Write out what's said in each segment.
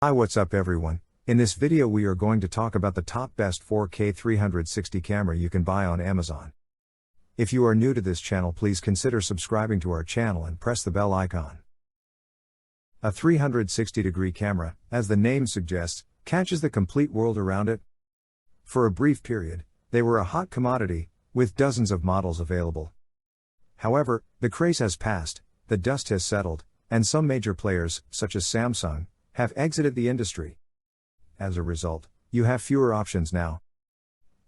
Hi, what's up everyone? In this video we are going to talk about the top best 4K 360 camera you can buy on Amazon. If you are new to this channel, please consider subscribing to our channel and press the bell icon. A 360-degree camera, as the name suggests, catches the complete world around it. For a brief period, they were a hot commodity, with dozens of models available. However, the craze has passed, the dust has settled, and some major players, such as Samsung, have exited the industry. As a result, you have fewer options now.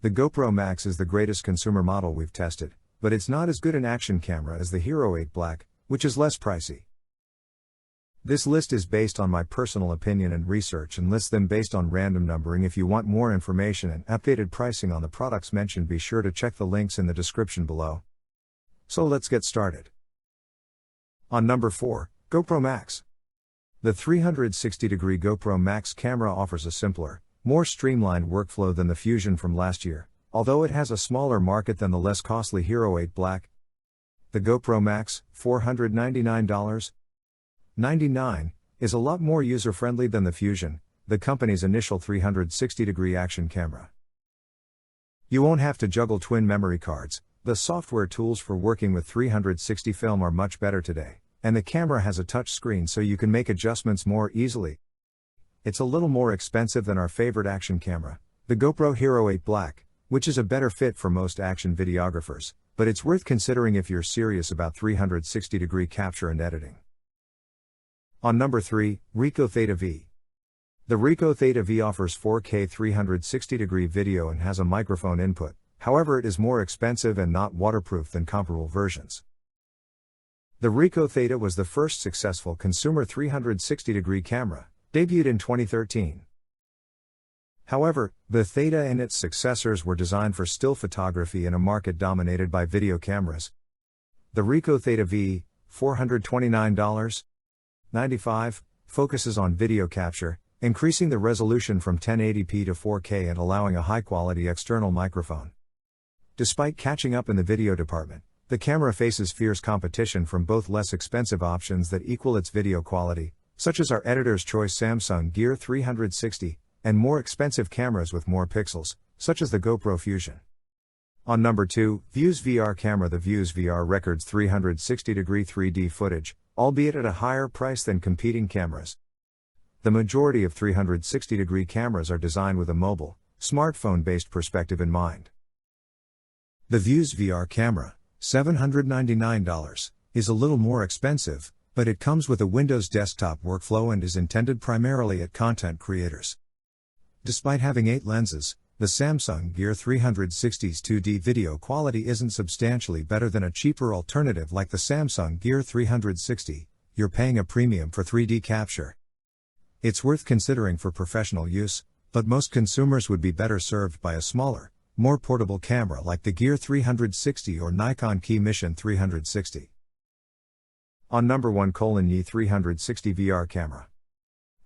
The GoPro Max is the greatest consumer model we've tested, but it's not as good an action camera as the Hero 8 Black, which is less pricey. This list is based on my personal opinion and research and lists them based on random numbering. If you want more information and updated pricing on the products mentioned, be sure to check the links in the description below. So let's get started. On number 4, GoPro Max. The 360-degree GoPro Max camera offers a simpler, more streamlined workflow than the Fusion from last year, although it has a smaller market than the less costly Hero 8 Black. The GoPro Max, $499.99, is a lot more user-friendly than the Fusion, the company's initial 360-degree action camera. You won't have to juggle twin memory cards. The software tools for working with 360 film are much better today, and the camera has a touch screen so you can make adjustments more easily. It's a little more expensive than our favorite action camera, the GoPro Hero 8 Black, which is a better fit for most action videographers, but it's worth considering if you're serious about 360-degree capture and editing. On number 3, Ricoh Theta V. The Ricoh Theta V offers 4K 360-degree video and has a microphone input, however it is more expensive and not waterproof than comparable versions. The Ricoh Theta was the first successful consumer 360-degree camera, debuted in 2013. However, the Theta and its successors were designed for still photography in a market dominated by video cameras. The Ricoh Theta V, $429.95, focuses on video capture, increasing the resolution from 1080p to 4K and allowing a high-quality external microphone. Despite catching up in the video department, the camera faces fierce competition from both less expensive options that equal its video quality, such as our editor's choice Samsung Gear 360, and more expensive cameras with more pixels, such as the GoPro Fusion. On number 2, Vuze VR Camera. The Vuze VR records 360-degree 3D footage, albeit at a higher price than competing cameras. The majority of 360-degree cameras are designed with a mobile, smartphone-based perspective in mind. The Vuze VR Camera, $799, is a little more expensive, but it comes with a Windows desktop workflow and is intended primarily at content creators. Despite having 8 lenses, the Samsung Gear 360's 2D video quality isn't substantially better than a cheaper alternative like the Samsung Gear 360. You're paying a premium for 3D capture. It's worth considering for professional use, but most consumers would be better served by a smaller, more portable camera like the Gear 360 or Nikon Key Mission 360. On number 1, Yi 360 VR Camera.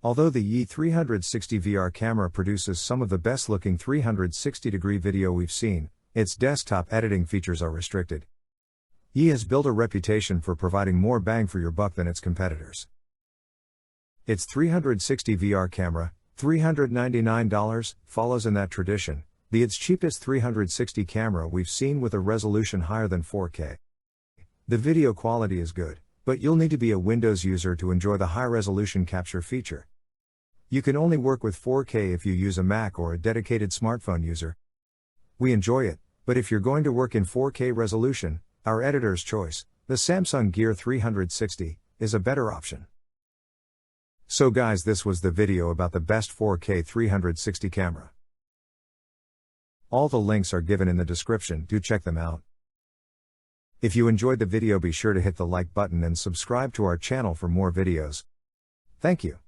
Although the Yi 360 VR camera produces some of the best-looking 360-degree video we've seen, its desktop editing features are restricted. Yi has built a reputation for providing more bang for your buck than its competitors. Its 360 VR camera, $399, follows in that tradition, its cheapest 360 camera we've seen with a resolution higher than 4K. The video quality is good, but you'll need to be a Windows user to enjoy the high-resolution capture feature. You can only work with 4K if you use a Mac or a dedicated smartphone user. We enjoy it, but if you're going to work in 4K resolution, our editor's choice, the Samsung Gear 360, is a better option. So guys, this was the video about the best 4K 360 camera. All the links are given in the description, do check them out. If you enjoyed the video, be sure to hit the like button and subscribe to our channel for more videos. Thank you.